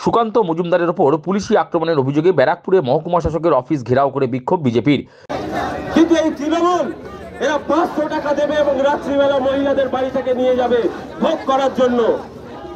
সুকান্ত মজুমদারের ওপর পুলিশি আক্রমণের অভিযোগে ব্যারাকপুরে মহকুমা শাসকের অফিস ঘেরাও করে বিক্ষোভ বিজেপির। কিন্তু এই তৃণমূল এরা 500 টাকা দেবে এবং রাত্রিবেলা মহিলাদের বাড়ি থেকে নিয়ে যাবে ভোগ করার জন্য।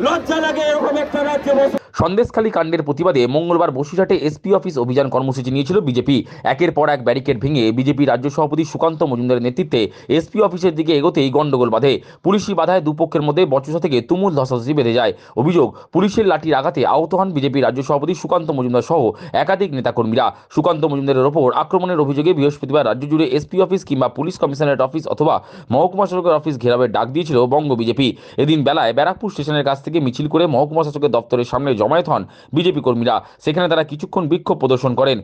লজ্জা লাগে এরকম একটা রাজ্যে বসে। সন্দেশখালী কাণ্ডের প্রতিবাদে মঙ্গলবার বসিরহাটে এসপি অফিস অভিযান কর্মসূচি নিয়েছিল বিজেপি। একের পর এক ব্যারিকেড ভেঙে বিজেপি রাজ্য সভাপতি সুকান্ত মজুমদারের নেতৃত্বে এসপি অফিসের দিকে এগোতেই গন্ডগোল বাধে। পুলিশি বাধায় দুপক্ষের মধ্যে বচসা থেকে তুমুল ধস্তাধস্তি বেঁধে যায়। অভিযোগ, পুলিশের লাঠির আঘাতে আহত হন বিজেপি রাজ্য সভাপতি সুকান্ত মজুমদার সহ একাধিক নেতাকর্মীরা। সুকান্ত মজুমদারের ওপর আক্রমণের অভিযোগে বৃহস্পতিবার রাজ্য জুড়ে এসপি অফিস কিংবা পুলিশ কমিশনারেট অফিস অথবা মহকুমা শাসকের অফিস ঘেরাওয়ের ডাক দিয়েছিল বঙ্গ বিজেপি। এদিন বেলায় ব্যারাকপুর স্টেশনের কাছ থেকে মিছিল করে মহকুমা শাসকের দপ্তরের সামনে জমায়েত হন বিজেপি কর্মীরা। সেখানে তারা কিছুক্ষণ বিক্ষোভ প্রদর্শন করেন।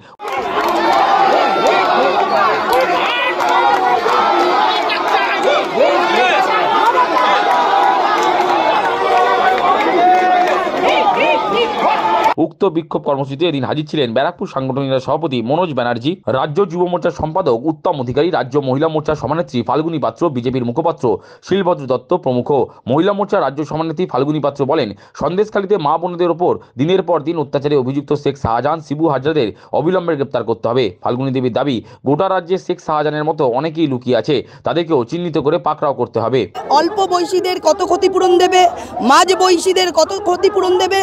উক্ত বিক্ষোভ কর্মসূচিতে এদিন হাজির ছিলেন ব্যারাকপুর সাংগঠনিক সভাপতি মনোজ ব্যানার্জি, রাজ্য যুব মোর্চার সম্পাদক উত্তম অধিকারী, রাজ্য মহিলা মোর্চার সভানেত্রী ফাল্গুনী পাত্র, বিজেপির মুখপাত্র শিলভদ্র দত্ত প্রমুখ। মহিলা মোর্চার রাজ্য সভানেত্রী ফাল্গুনী পাত্র বলেন, সন্দেশখালীতে মা বোনদের ওপর দিনের পর দিন অত্যাচারে অভিযুক্ত শেখ শাহজাহান, শিবু হাজরাদের অবিলম্বে গ্রেপ্তার করতে হবে। ফাল্গুনী দেবীর দাবি, গোটা রাজ্যে শেখ শাহজাহানের মতো অনেকেই লুকিয়ে আছে, তাদেরকেও চিহ্নিত করে পাকড়াও করতে হবে। অল্প বয়সীদের কত ক্ষতিপূরণ দেবে, মাঝ বয়সীদের কত ক্ষতিপূরণ দেবে,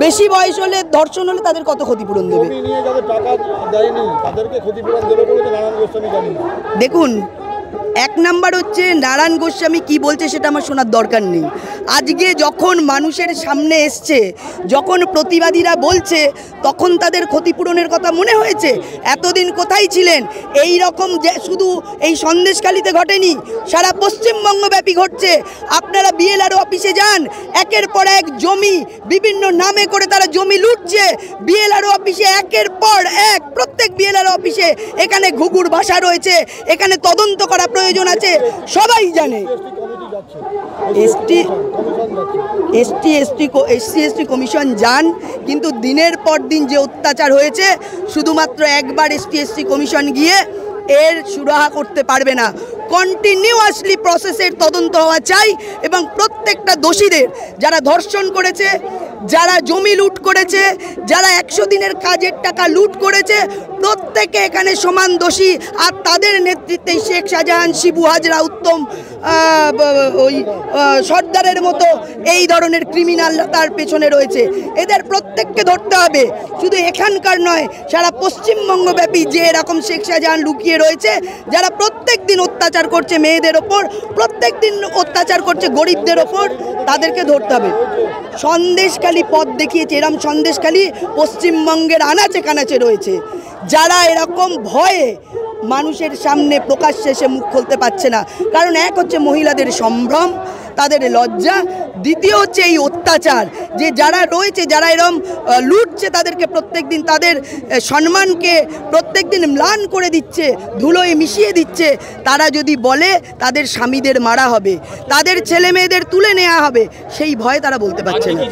বেশি বয়স হলে ধর্ষণ হলে তাদের কত ক্ষতিপূরণ দেবে। দেখুন, এক নাম্বার হচ্ছে নারায়ণ গোস্বামী কি বলছে সেটা আমার শোনার দরকার নেই। আজকে যখন মানুষের সামনে এসছে, যখন প্রতিবাদীরা বলছে, তখন তাদের ক্ষতিপূরণের কথা মনে হয়েছে। এতদিন কোথায় ছিলেন? এই রকম যে শুধু এই সন্দেশখালীতে ঘটেনি, সারা পশ্চিমবঙ্গব্যাপী ঘটছে। আপনারা বিএলআরও অফিসে যান, একের পর এক জমি বিভিন্ন নামে করে তারা জমি লুটছে। বিএলআরও অফিসে একের পর এক, প্রত্যেক বিএলআরও অফিসে এখানে ঘুঘুর ভাষা রয়েছে, এখানে তদন্ত করা প্রয়োজন আছে, সবাই জানে। এসসি কমিশন যান, কিন্তু দিনের পর দিন যে অত্যাচার হয়েছে, শুধুমাত্র একবার এসসি কমিশন গিয়ে এর সুরাহা করতে পারবে না। কন্টিনিউয়াসলি প্রসেসের তদন্ত হওয়া চাই এবং প্রত্যেকটা দোষীদের, যারা ধর্ষণ করেছে, যারা জমি লুট করেছে, যারা 100 দিনের কাজের টাকা লুট করেছে, প্রত্যেকে এখানে সমান দোষী। আর তাদের নেতৃত্বে শেখ শাহজাহান, শিবু হাজরা, উত্তম সর্দারের মতো এই ধরনের ক্রিমিনাল তার পেছনে রয়েছে। এদের প্রত্যেককে ধরতে হবে, শুধু এখানকার নয়, সারা পশ্চিমবঙ্গব্যাপী যে এরকম শেখ শাহজাহান লুকিয়ে রয়েছে, যারা প্রত্যেক দিন অত্যাচার করছে মেয়েদের ওপর, প্রত্যেক দিন অত্যাচার করছে গরিবদের ওপর, তাদেরকে ধরতে হবে। সন্দেশখালী পথ দেখিয়েছে, এরকম সন্দেশখালী পশ্চিমবঙ্গের আনাচে কানাচে রয়েছে, যারা এরকম ভয়ে মানুষের সামনে প্রকাশ্যে এসে মুখ খুলতে পারছে না। কারণ এক হচ্ছে মহিলাদের সম্ভ্রম, তাদের লজ্জা, দ্বিতীয় হচ্ছে এই অত্যাচার, যে যারা রয়েছে, যারা এরকম লুটছে, তাদেরকে প্রত্যেক দিন তাদের সম্মানকে প্রত্যেক দিন ম্লান করে দিচ্ছে, ধুলোয় মিশিয়ে দিচ্ছে। তারা যদি বলে তাদের স্বামীদের মারা হবে, তাদের ছেলে মেয়েদের তুলে নেওয়া হবে, সেই ভয়ে তারা বলতে পারছে না।